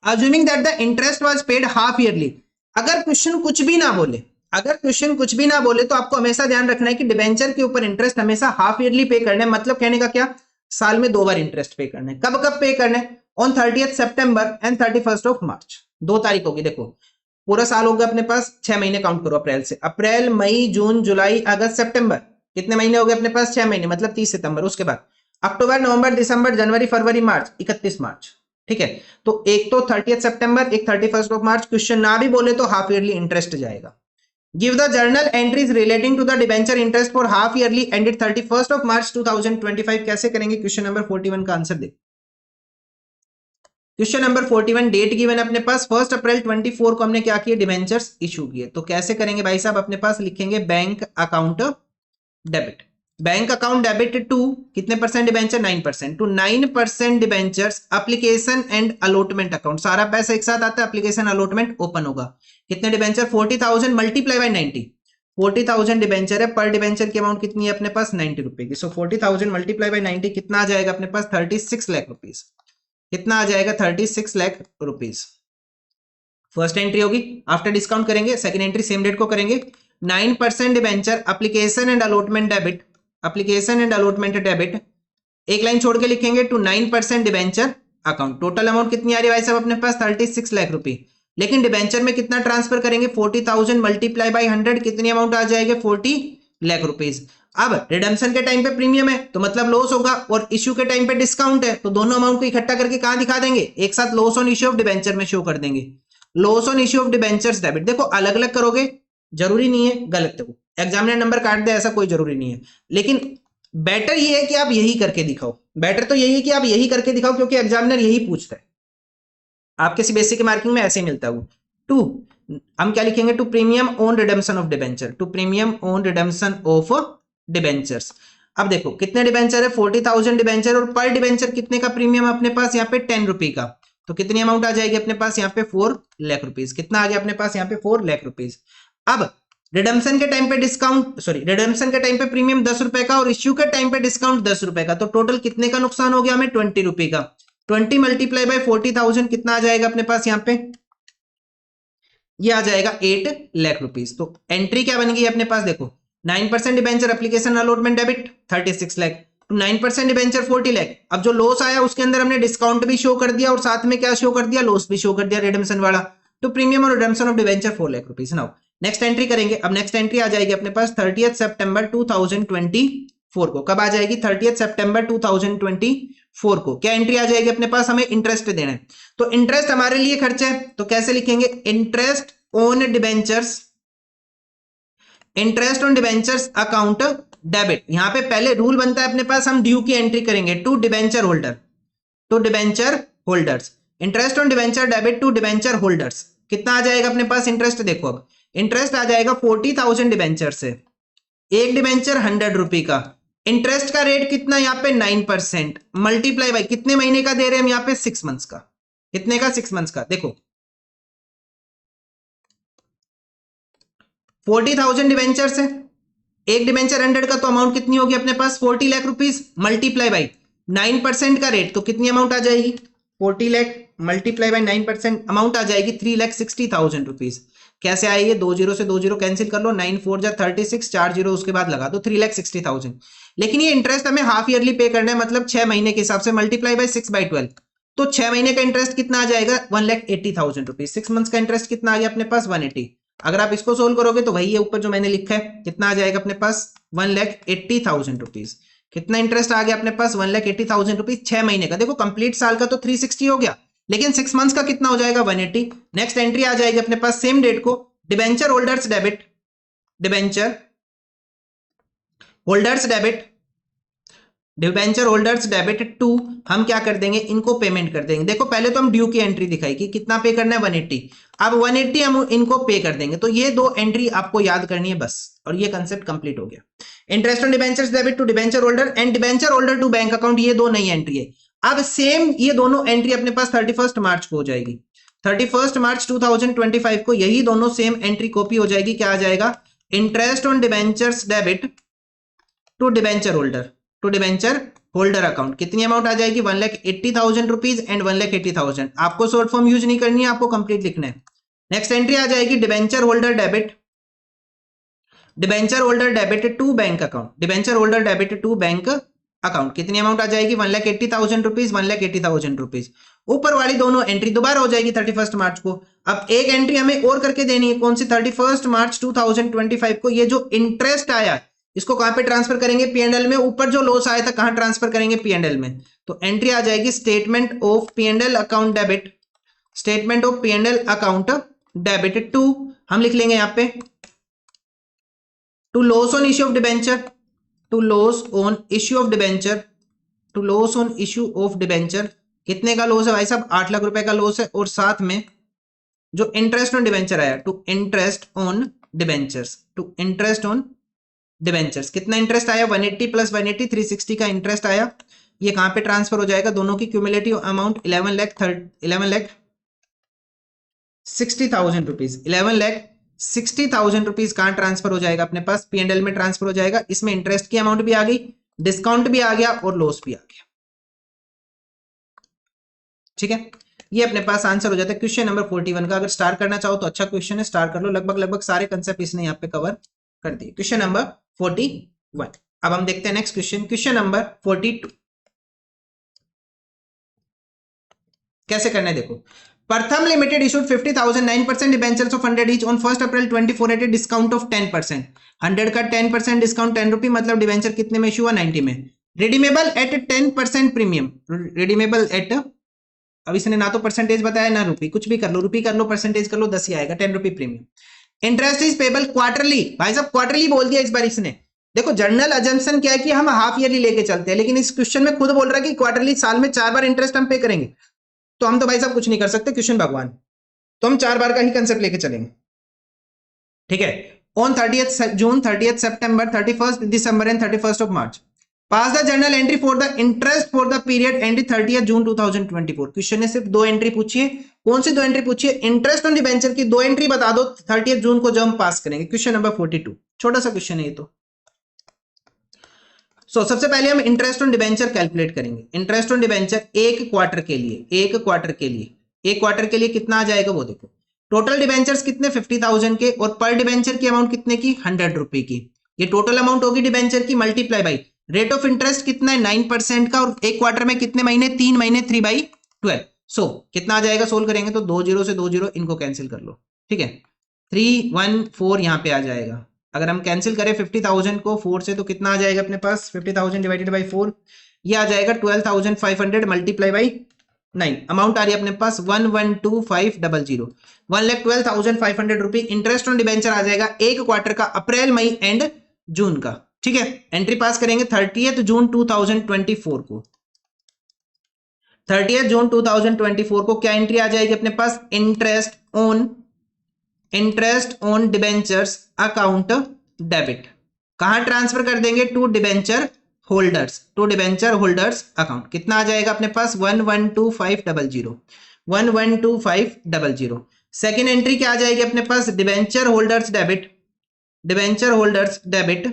assuming that the interest was paid half yearly, अगर क्वेश्चन कुछ भी ना बोले, अगर क्वेश्चन कुछ भी ना बोले तो आपको हमेशा ध्यान रखना है कि डिबेंचर के ऊपर इंटरेस्ट हमेशा हाफ ईयरली पे करना है। मतलब कहने का क्या, साल में 2 बार इंटरेस्ट पे करना है। कब कब पे करना है, on 30th September and 31st of मार्च। 2 तारीख होगी। देखो पूरा साल होगा अपने पास, 6 महीने काउंट करो अप्रैल से। अप्रैल, मई, जून, जुलाई, अगस्त, सितंबर, कितने महीने हो गए अपने पास? 6 महीने, मतलब 30 सितंबर। उसके बाद अक्टूबर, नवंबर, दिसंबर, जनवरी, फरवरी, मार्च, 31 मार्च। ठीक है, तो एक तो 30th सितंबर, एक 31st ऑफ मार्च। क्वेश्चन ना भी बोले तो हाफ ईयरली इंटरेस्ट जाएगा। Give the journal entries relating to the debenture interest for half yearly ended 31st of March 2025। कैसे करेंगे? क्वेश्चन नंबर 41 का आंसर देखो। क्वेश्चन नंबर 41, डेट गिवन है अपने पास 1 अप्रैल 24 को हमने क्या किए? डिबेंचर्स इशू किए। तो कैसे करेंगे भाई साहब? अपने पास लिखेंगे bank account debit. Bank account debit to कितने percent debenture? 9%। To 9% debentures application and allotment account. सारा पैसा एक साथ आता है, एप्लीकेशन अलॉटमेंट ओपन होगा। कितने डिबेंचर? 40,000 multiply by 90। 40,000 डिबेंचर है, पर डिबेंचर की अमाउंट कितनी है अपने पास? 90 रुपए की। सो 40,000 मल्टीप्लाई बाय 90 कितना आ जाएगा अपने पास? 36 लाख रुपीज। कितना आ जाएगा? 36 लाख रुपीज। फर्स्ट एंट्री होगी, आफ्टर डिस्काउंट करेंगे। सेकंड एंट्री सेम डेट को करेंगे। 9% debenture application and allotment debit, application and allotment debit, एक लाइन छोड़ के लिखेंगे to 9% debenture account. Total amount कितनी आ रही है भाई साहब अपने पास? 36 लाख रुपए। लेकिन डिबेंचर में कितना ट्रांसफर करेंगे? 40,000 मल्टीप्लाई बाय 100, कितनी अमाउंट आ जाएगी? 40 लाख रुपीज। अब रिडम्पशन के टाइम पे प्रीमियम है तो मतलब लॉस होगा, और इश्यू के टाइम पे डिस्काउंट है, तो दोनों अमाउंट को इकट्ठा करके कहां दिखा देंगे? एक साथ loss on issue of debenture में शो कर देंगे। Loss on issue of debentures debit. देखो अलग अलग करोगे जरूरी नहीं है, गलत है, एग्जामिनर नंबर काट दे ऐसा कोई जरूरी नहीं है, लेकिन बेटर ये है कि आप यही करके दिखाओ। बेटर तो यही है कि आप यही करके दिखाओ, क्योंकि एग्जामिनर यही पूछता है आपके सीबीएसई के मार्किंग में ऐसे ही मिलता है। टू हम क्या लिखेंगे? To premium on redemption of debenture, to premium on redemption of debentures. अब देखो कितने डिबेंचर है? 40,000 डिबेंचर, और पर डिबेंचर कितने का प्रीमियम अपने पास? यहाँ पे 10 रुपए का। तो कितनी अमाउंट आ जाएगी अपने पास? यहाँ पे 4 लाख रुपीज। कितना आ गया अपने पास? यहाँ पे 4 लाख रुपीज। अब रिडम्पशन के टाइम पे डिस्काउंट, सॉरी रिडम्पशन के टाइम पे प्रीमियम 10 रुपए का, और इश्यू के टाइम पे डिस्काउंट 10 रुपए का। तो टोटल कितने का नुकसान हो गया हमें? 20 रुपए का। 20 मल्टीप्लाई बाय 40,000 कितना आ जाएगा अपने पास? यहाँ पे ये आ जाएगा 8 लाख रुपीज। तो एंट्री क्या बन गई अपने पास? देखो 9% debenture application allotment debit 36 lakh, 9% debenture 40 lakh. अब जो लॉस आया उसके अंदर हमने डिस्काउंट भी शो कर दिया, और साथ में क्या शो कर दिया? लॉस भी शो कर दिया रिडम्पशन वाला। तो प्रीमियम और redemption of debenture 4 lakh rupees. Now next entry करेंगे। अब नेक्स्ट एंट्री आ जाएगी अपने पास 30th सितंबर 2024 को। कब आ जाएगी? 30th सितंबर 2024 को। क्या एंट्री आ जाएगी अपने पास? हमें इंटरेस्ट देना है, तो इंटरेस्ट हमारे लिए खर्चा है, तो कैसे लिखेंगे? Interest on debentures, interest on debentures account debit. यहां पे पहले रूल बनता है अपने पास, हम ड्यू की एंट्री करेंगे to debenture holder, to debenture holders. Interest on debenture debit to debenture holders. कितना आ जाएगा अपने पास इंटरेस्ट? देखो अब इंटरेस्ट आ जाएगा 40,000 डिबेंचर से, एक डिबेंचर 100 रुपए का। इंटरेस्ट का रेट कितना? यहाँ पे 9%, मल्टीप्लाई बाय कितने महीने का दे रहे हैं हम यहाँ पे? 6 मंथ्स का। कितने का? 6 मंथ्स का। देखो 40,000 डिबेंचर है, एक डिबेंचर 100 का, तो अमाउंट कितनी होगी अपने पास? 40 लाख रुपीज मल्टीप्लाई बाई 9% का रेट, तो कितनी अमाउंट आ जाएगी? 40 लाख मल्टीप्लाई बाई 9%, अमाउंट आ जाएगी 3,60,000 रुपीज। कैसे आएगी? 2 जीरो से 2 जीरो कैंसिल कर लो, 9 4 जा 36, 4 जीरो उसके बाद लगा दो, 3,60,000। लेकिन ये इंटरेस्ट हमें हाफ ईयरली पे करना है, मतलब 6 महीने के हिसाब से, मल्टीप्लाई बाई 6/12, तो 6 महीने का इंटरेस्ट कितना आ जाएगा? 1,80,000 रुपीज। 6 मंथ्स का इंटरेस्ट कितना आ गया अपने पास? 180। अगर आप इसको सोल्व करोगे तो वही है ऊपर जो मैंने लिखा है, कितना आ जाएगा अपने पास? 1,80,000 रुपीज। कितना इंटरेस्ट आ गया अपने पास? 1,80,000 रुपीज 6 महीने का। देखो कंप्लीट साल का तो 360 हो गया, लेकिन 6 मंथ्स का कितना हो जाएगा? 180। नेक्स्ट एंट्री आ जाएगी अपने पास सेम डेट को, debenture holders debit, debenture holders debit, debenture holders debit to, हम क्या कर देंगे? इनको पेमेंट कर देंगे। देखो पहले तो हम ड्यू की एंट्री दिखाई कि कितना पे करना है? 180। अब 180 हम इनको पे कर देंगे, तो ये 2 एंट्री आपको याद करनी है बस, और ये कंसेप्ट कंप्लीट हो गया। Interest on debentures debit to debenture holder and debenture holder to bank account, ये 2 नई एंट्री है। अब सेम ये दोनों एंट्री अपने पास 31 मार्च को हो जाएगी। 31 मार्च 2025 को यही दोनों सेम एंट्री कॉपी हो जाएगी। क्या आ जाएगा? Interest on debentures debit to debenture holder, to debenture holder account. कितनी अमाउंट आ जाएगी? 1,80,000 रुपीज एंड 1,80,000। आपको शॉर्ट फॉर्म यूज नहीं करनी है, आपको कंप्लीट लिखना है। नेक्स्ट एंट्री आ जाएगी debenture holder debit, debenture holder debit to bank account, debenture holder debit to bank account. कितनी अमाउंट आ जाएगी? 1,80,000 रुपीज, 1,80,000 रुपीज। ऊपर वाली दोनों एंट्री दोबारा हो जाएगी 31 मार्च को। अब एक एंट्री हमें और करके देनी है, कौन सी? 31 मार्च 2025 को ये जो इंटरेस्ट आया इसको कहां पे ट्रांसफर करेंगे? पी&एल में। ऊपर जो लॉस आया था कहां ट्रांसफर करेंगे? पी&एल में। तो एंट्री आ जाएगी statement of P and L account debit, statement of P and L account debit to, हम लिख लेंगे यहां पे to loss on issue of debenture, to loss on issue of debenture, to loss on issue of debenture. कितने का लॉस है भाई साहब? 8 लाख रुपए का लॉस है। और साथ में जो इंटरेस्ट ऑन डिबेंचर आया, to interest on debentures, to interest on debentures. कितना इंटरेस्ट आया? 180 प्लस 180 360 का इंटरेस्ट आया। ये कहां पे ट्रांसफर हो जाएगा? दोनों की क्यूमुलेटिव अमाउंट 11,60,000 रुपीज, 11,60,000 रुपीज कहां ट्रांसफर हो जाएगा? अपने पास पी&एल में ट्रांसफर हो जाएगा। इसमें इंटरेस्ट की अमाउंट भी आ गई, डिस्काउंट भी आ गया और लॉस भी आ गया। ठीक है, ये अपने पास आंसर हो जाता है क्वेश्चन नंबर 41 का। अगर स्टार करना चाहो तो अच्छा क्वेश्चन है, स्टार कर लो। लगभग सारे कंसेप्ट इसने यहाँ पे कवर कर दिए। Question number 41। अब हम देखते हैं नेक्स्ट क्वेश्चन, क्वेश्चन नंबर 42। कैसे करना है देखो। Pratham limited issued 50,000 9% debentures of 100 each on 1 April 24 at a discount of 10%। 100 का 10% डिस्काउंट 10 रुपी, मतलब डिबेंचर कितने में इशू हुआ? 90 में। Redeemable eight 10% premium, redeemable eight, अब इसने ना तो परसेंटेज बताया ना रुपी, कुछ भी कर लो, रुपी कर लो, परसेंटेज कर लो, 10 ही आएगा, 10 rupee premium. Interest is payable quarterly, भाई साहब क्वार्टरली बोल दिया इस बार इसने। देखो जनरल अजम्पशन क्या है कि हम हाफ ईयरली लेके चलते हैं, लेकिन इस क्वेश्चन में खुद बोल रहा है कि क्वार्टरली, साल में 4 बार इंटरेस्ट हम पे करेंगे। तो हम तो भाई साहब कुछ नहीं कर सकते, क्वेश्चन भगवान, तो हम 4 बार का ही कंसेप्ट लेके चलेंगे। ठीक है, on 30th June, 30th September, 31st December and 31st of March. Pass the journal entry for the interest for the period and 30th June 2024। Question ने सिर्फ 2 एंट्री पूछी है। कौन सी 2 एंट्री पूछी है? इंटरेस्ट ऑन डिबेंचर की 2 एंट्री बता दो 30th जून को, जो हम पास करेंगे। क्वेश्चन नंबर 42, छोटा सा क्वेश्चन है ये तो। सबसे पहले हम इंटरेस्ट ऑन डिबेंचर कैलकुलेट करेंगे। इंटरेस्ट ऑन डिबेंचर एक क्वार्टर के लिए, एक क्वार्टर के लिए कितना आ जाएगा वो देखो। टोटल डिबेंचर्स कितने? 50,000 के, और पर डिबेंचर की अमाउंट कितने की? 100 रुपए की। ये टोटल अमाउंट होगी डिबेंचर की, multiply by rate of interest कितना है? 9% का, और एक क्वार्टर में कितने महीने? 3 महीने, 3/12। कितना आ जाएगा? सोल्व करेंगे तो 2 0 से 2 0 इनको कैंसिल कर लो। ठीक है, 314 यहां पे आ जाएगा। अगर हम कैंसिल करें 50,000 को 4 से तो कितना आ जाएगा अपने पास? 50,000 डिवाइडेड बाई 4, ये आ जाएगा 12,500 मल्टीप्लाई बाई 9। अमाउंट आ रही है अपने पास 1,12,500, 1,12,500 रुपए इंटरेस्ट ऑन डिबेंचर आ जाएगा एक क्वार्टर का, अप्रैल, मई एंड जून का। ठीक है, एंट्री पास करेंगे 30th जून 2024 को। 30th जून 2024 को क्या एंट्री आ जाएगी अपने पास? Interest on debentures account debit. कहां ट्रांसफर कर देंगे? To debenture holders, to debenture holders account. कितना आ जाएगा अपने पास? 1,12,500, 1,12,500। सेकेंड एंट्री क्या आ जाएगी अपने पास? Debenture holders debit, debenture holders debit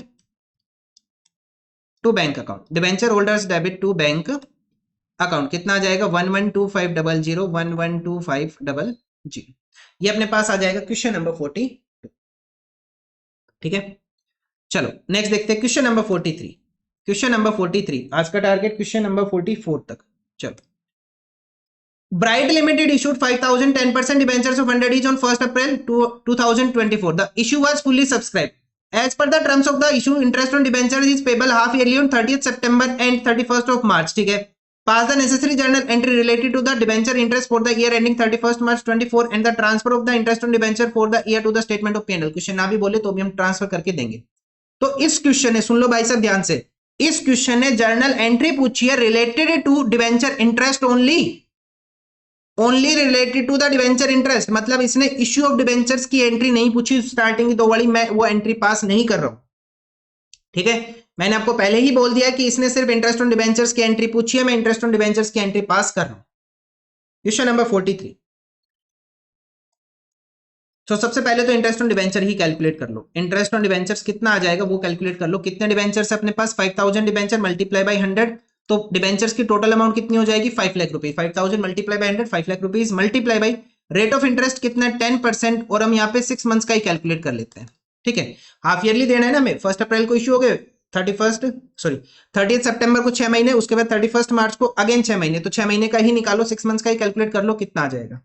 to bank account, debenture holders debit to bank account. कितना आ जाएगा? 1,12,500, 1,12,500। ये अपने पास आ जाएगा क्वेश्चन नंबर 42। ठीक है, चलो नेक्स्ट देखते हैं क्वेश्चन नंबर 43। क्वेश्चन नंबर 43, आज का टारगेट क्वेश्चन नंबर 44 तक। चलो, bright limited issued 5,000 10% debentures of 100 each on 1st April 2024. The issue was fully subscribed. As per the terms of the issue, interest on debentures is payable half yearly on 30th September and 31st of March. ठीक है, pass the necessary journal entry related to the debenture interest for the year ending 31st March 24 and the transfer of the interest on debenture for the year to the statement of P&L. Question ना भी बोले तो भी हम ट्रांसफर करके देंगे। तो इस क्वेश्चन ने, सुन लो भाई साहब ध्यान से, इस क्वेश्चन ने जर्नल एंट्री पूछी है related to debenture interest only, only related to the debenture interest. मतलब इसने इश्यू ऑफ डिबेंचर्स की एंट्री नहीं पूछी, स्टार्टिंग की 2 वाली, मैं वो एंट्री पास नहीं कर रहा हूं। ठीक है, मैंने आपको पहले ही बोल दिया कि इसने सिर्फ इंटरेस्ट ऑन डिबेंचर्स की एंट्री पूछी है, मैं इंटरेस्ट ऑन डिबेंचर्स की एंट्री पास कर रहा हूं। Question number 43। तो सबसे पहले तो interest on debenture he calculate कर लो। इंटरेस्ट ऑन डिबेंचर्स कितना आ जाएगा वो कैलकुलेट कर लो। कितने डिबेंचर्स अपने पास? 5,000 डिबेंचर मल्टीप्लाई बाई 100, तो डिबेंचर्स की टोटल अमाउंट कितनी हो जाएगी? 5 लाख रुपए। 5,000 multiply by 100, 5 lakh rupees multiply by rate of interest कितना? 10%, और हम यहाँ पे 6 मंथ्स का ही कैलकुलेट कर लेते हैं। ठीक है, हाफ ईयरली देना है ना हमें, 1 अप्रैल को इश्यू हो गए, 31 सॉरी 30 सितंबर को 6 महीने, उसके बाद 31 मार्च को अगेन 6 महीने, तो 6 महीने का ही निकालो, 6 मंथ्स का ही कैलकुलेट कर लो, कितना आ जाएगा?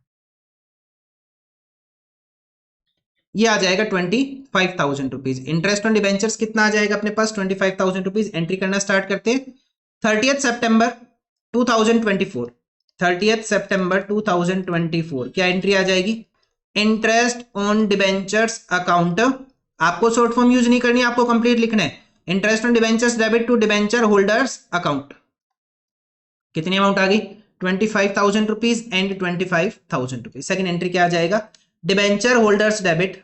ये आ जाएगा 25,000 रुपीज। इंटरेस्ट ऑन डिबेंचर्स कितना आ जाएगा अपने पास? 25,000 रुपीज। एंट्री करना स्टार्ट करते हैं। 30 सितंबर 2024, 30 सितंबर 2024 क्या एंट्री आ जाएगी? इंटरेस्ट ऑन डिबेंचर्स अकाउंट, आपको शॉर्ट फॉर्म यूज नहीं करनी, आपको कंप्लीट लिखना है। Interest on debentures debit to debenture holders account, कितनी अमाउंट आ गई? 25,000 rupees and 25,000 rupees. Second entry क्या आ जाएगा? Debenture holders debit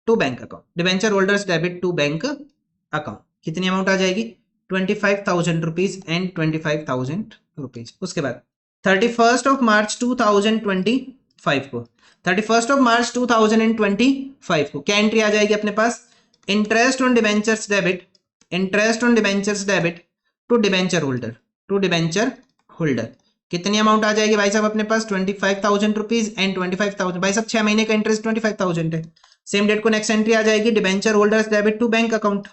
to bank account, debenture holders debit to bank account, कितनी अमाउंट आ जाएगी? 25,000 रुपीज एंड 25,000 रुपीज। उसके बाद 31 ऑफ मार्च 2025 को, 31 ऑफ मार्च 2025 को क्या एंट्री आ जाएगी अपने पास? Interest on debentures debit, interest on debentures debit to debenture holder, to debenture holder, कितनी अमाउंट आ जाएगी भाई साहब अपने पास? 25,000 रुपीज एंड 25,000। भाई साहब 6 महीने का इंटरेस्ट 25,000 है। सेम डेट को नेक्स्ट एंट्री आ जाएगी, debenture holders debit to bank account,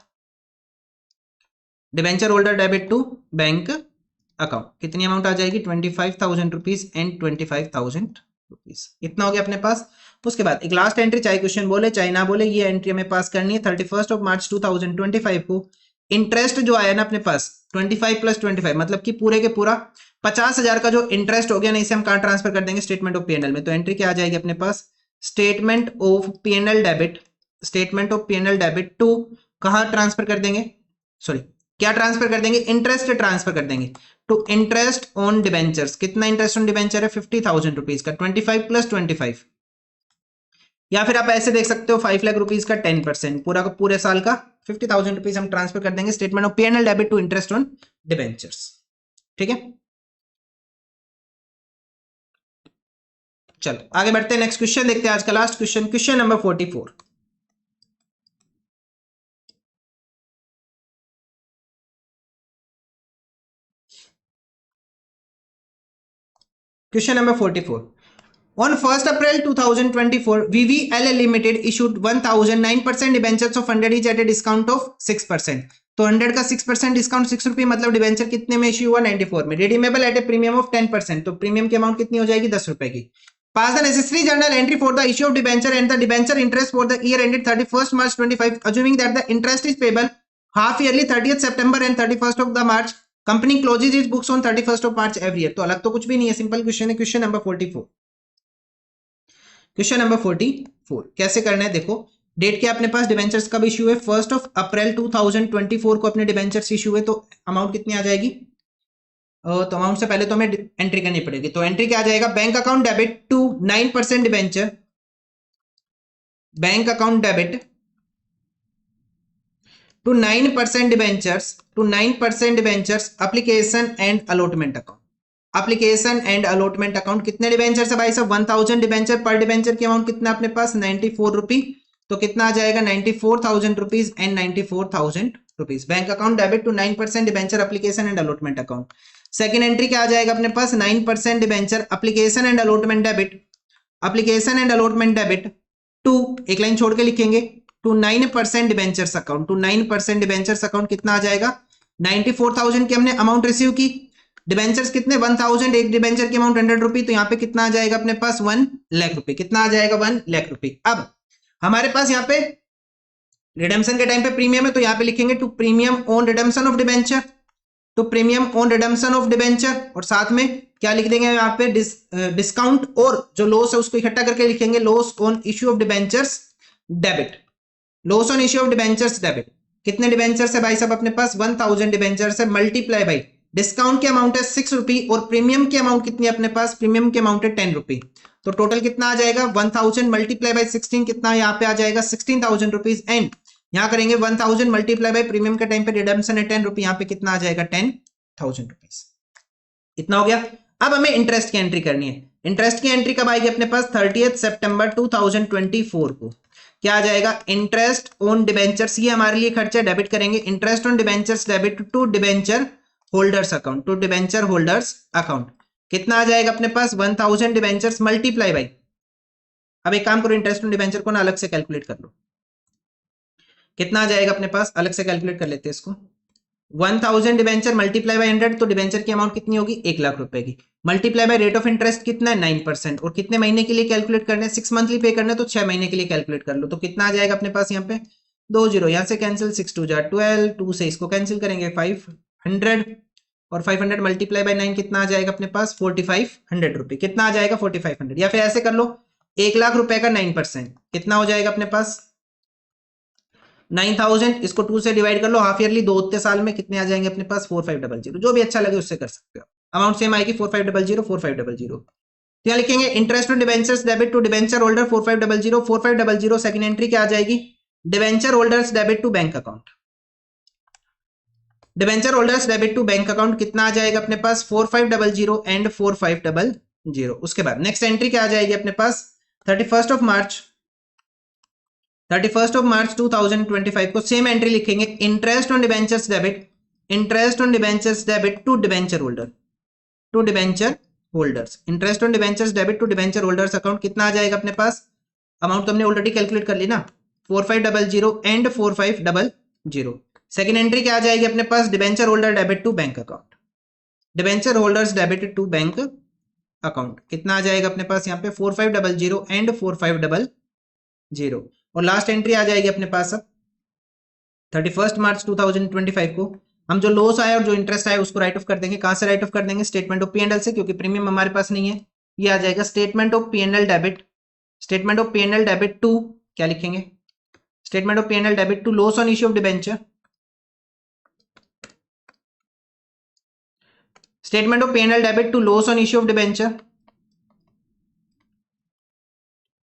debenture holder debit to bank account, कितनी अमाउंट आ जाएगी? 25,000 रुपीज एंड 25,000 रुपीज। इतना हो गया अपने पास। उसके बाद एक लास्ट एंट्री, चाहे क्वेश्चन बोले चाहे ना बोले, ये एंट्री हमें पास करनी है। 31 ऑफ मार्च 2025 को इंटरेस्ट जो आया ना अपने पास 25 प्लस 25, मतलब कि पूरे के पूरा 50,000 का जो इंटरेस्ट हो गया ना, इसे हम कहां ट्रांसफर कर देंगे? स्टेटमेंट ऑफ पीएनएल में। तो एंट्री क्या आ जाएगी अपने पास? Statement of PNL debit, statement of PNL debit to कहां ट्रांसफर कर देंगे? सॉरी, क्या ट्रांसफर कर देंगे? इंटरेस्ट ट्रांसफर कर देंगे टू इंटरेस्ट ऑन डिबेंचर्स। कितना इंटरेस्ट ऑन डिबेंचर है? 50,000 रुपीज का, 25 प्लस 25, या फिर आप ऐसे देख सकते हो 5 लाख रुपीज का 10%, पूरा का पूरे साल का 50,000 रुपीज हम ट्रांसफर कर देंगे statement of PNL debit to interest on debentures. ठीक है, चलो आगे बढ़ते हैं। नेक्स्ट क्वेश्चन देखते हैं, आज का last question, question number 44। Question number 44. On 1st April 2024, VVL Limited issued 1,009% debentures of 100 each at a discount of 6%. तो 100 का 6% डिस्काउंट 6 रुपये, मतलब डिबेंचर कितने में इश्यू हुआ? 94 में। Redeemable at a premium of 10%, तो प्रीमियम की अमाउंट कितनी हो जाएगी? 10 रुपए की। Pass the necessary journal entry for the issue of debenture and the debenture interest for the year ended 31 March 25, assuming that the interest is payable half yearly 30th September and 31st of the March. Company closes is books on 31st of March every year. तो अलग तो कुछ भी नहीं है, सिंपल क्वेश्चन है। क्वेश्चन नंबर 44, क्वेश्चन नंबर 44 कैसे करना है देखो। डेट क्या अपने पास? डिबेंचर्स कब इश्यू है? 1 अप्रैल 2024 को अपने डिबेंचर्स इश्यू है। तो अमाउंट कितनी आ जाएगी? तो अमाउंट से पहले तो हमें एंट्री करनी पड़ेगी। तो एंट्री क्या आ जाएगा? Bank account debit to 9% debenture, bank account debit to 9% debentures, to 9% debentures, application and allotment account, application and allotment account। कितने डिबेंचर है भाई साहब? 1000 डिबेंचर, पर डिबेंचर की अमाउंट कितना अपने पास? 94 रुपी। तो कितना आ जाएगा? 94,000 rupees and 94,000 rupees. Bank account debit to 9% debenture, application and allotment account. Second entry क्या आ जाएगा अपने पास? 9% debenture, application and allotment debit, application and allotment debit to, एक लाइन छोड़ के लिखेंगे, to 9% debentures account, to 9% debentures account. कितना आ जाएगा? 94,000 की हमने अमाउंट रिसीव की, डिबेंचर्स कितने? 1000, एक डिबेंचर की अमाउंट 100 रुपी, तो यहाँ पे कितना आ जाएगा अपने पास? 1 लाख रुपए। कितना आ जाएगा? 1 लाख रुपए। अब हमारे पास यहाँ पे रिडेम्पशन के टाइम पे प्रीमियम है, तो यहाँ पे लिखेंगे to premium on redemption of debenture, to premium on redemption of debenture, और साथ में क्या लिख देंगे यहाँ पे? डिस्काउंट, और जो लॉस है उसको इकट्ठा करके लिखेंगे loss on issue of debentures debit, loss on issue of debentures debit. कितने डिबेंचर्स है भाई साहब अपने पास? 1000 डिबेंचर्स है, मल्टीप्लाई बाई डिस्काउंट की अमाउंट है 6 रुपी, और प्रीमियम की अमाउंट कितनी है अपने पास? प्रीमियम की अमाउंट है 10 रुपी। तो टोटल कितना आ जाएगा? 1000 मल्टीप्लाई बाई 16, कितना यहाँ पे आ जाएगा? 16,000 रुपीज। एंड यहाँ करेंगे 1000 मल्टीप्लाई बाई प्रीमियम के टाइम पे रिडेम्पशन है 10 रुपी, यहाँ पे कितना आ जाएगा? 10,000 रुपीज। इतना हो गया। अब हमें इंटरेस्ट की एंट्री करनी है। इंटरेस्ट की एंट्री कब आएगी अपने पास? 30 सितंबर 2024 को। क्या आ जाएगा? इंटरेस्ट ऑन डिबेंचर्स, ये हमारे लिए खर्चा डेबिट करेंगे, interest on debentures debit to debenture holders account, to debenture holders account. कितना आ जाएगा अपने पास? 1000 डिबेंचर्स मल्टीप्लाई बाई, अब एक काम करो, इंटरेस्ट ऑन डिबेंचर को ना अलग से कैलकुलेट कर लो। कितना आ जाएगा अपने पास, अलग से कैलकुलेट कर लेते हैं इसको। 1000 डिबेंचर मल्टीप्लाई बाय 100, तो डिबेंचर की अमाउंट कितनी होगी, 1 लाख रुपए की। Multiply by rate of interest कितना है, 9%। और कितने महीने के लिए कैलकुलेट करना है, 6 मंथली पे करना है, तो 6 महीने के लिए कैलकुलेट कर लो। तो कितना आ जाएगा अपने पास यहाँ पे, 2 जीरो यहाँ से कैंसिल, 6 2 12, 2 से इसको कैंसिल करेंगे 500, और 500 मल्टीप्लाई बाय 9 कितना आ जाएगा अपने पास, 4500 रुपए। कितना आ जाएगा, 4500। या फिर ऐसे कर लो, 1 लाख रुपए का 9% कितना हो जाएगा अपने पास, 9000। इसको 2 से डिवाइड कर लो, हाफ ईयरली 2 साल में कितने आ जाएंगे अपने पास, 4500। जो भी अच्छा लगे उससे कर सकते हो। अमाउंट सेम आएगी 4500 4500। तो यहाँ लिखेंगे interest on debentures debit to debenture holder 4500 4500। Second entry क्या आ जाएगी, debenture holders debit to bank account. Debenture holders debit to bank account कितना आ जाएगा अपने पास, 4500 एंड 4500। उसके बाद नेक्स्ट एंट्री क्या आ जाएगी अपने पास, 31st ऑफ मार्च 2025 को सेम एंट्री लिखेंगे, interest on debentures debit, interest on debentures debit to debenture holder, to debenture holders. Interest on debentures debit to debenture holders account कितना आ जाएगा अपने पास, अमाउंट तो हमने ऑलरेडी कैलकुलेट कर ली ना, 4500 एंड 4500। सेकेंड एंट्री क्या आ जाएगी अपने पास, debenture holder debit to bank account, debenture holders debit to bank account कितना आ जाएगा अपने पास यहाँ पे, 4500 एंड 4500। और लास्ट एंट्री आ जाएगी अपने पास अब 31 मार्च 2025 को हम जो लॉस आया और जो इंटरेस्ट आया उसको राइट ऑफ कर देंगे। कहां से राइट ऑफ कर देंगे, स्टेटमेंट ऑफ पी&एल से, क्योंकि प्रीमियम हमारे पास नहीं है। ये आ जाएगा statement of P and L debit, statement of P and L debit to, क्या लिखेंगे, statement of P and L debit to loss on issue of debenture, statement of P and L debit to loss on issue of debenture.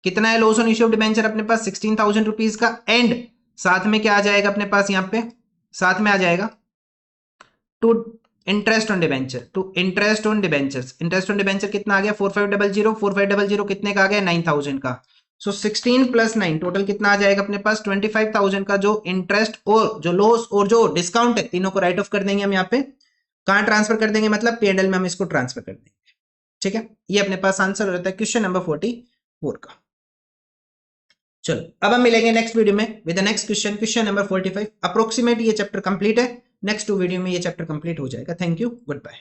कितना है loss on issue of debenture अपने पास, 16,000 रुपीज का। एंड साथ में क्या आ जाएगा अपने पास यहाँ पे, साथ में आ जाएगा to interest on debenture, to interest on debentures. Interest on debenture कितना आ गया, 4500, 4500 कितने का आ गया, 9000 का। सो 16 + 9 टोटल कितना आ जाएगा अपने पास, 25,000 का जो इंटरेस्ट और जो लॉस और जो डिस्काउंट है, तीनों को राइट ऑफ कर देंगे हम यहाँ पे। कहां ट्रांसफर कर देंगे, मतलब पी&एल में हम इसको ट्रांसफर कर देंगे। ठीक है, ये अपने पास आंसर हो जाता है क्वेश्चन नंबर 44 का। चलो अब हम मिलेंगे नेक्स्ट वीडियो में with the next question, question number 45। Approximate ये चैप्टर कंप्लीट है, नेक्स्ट 2 वीडियो में ये चैप्टर कंप्लीट हो जाएगा। Thank you, good bye.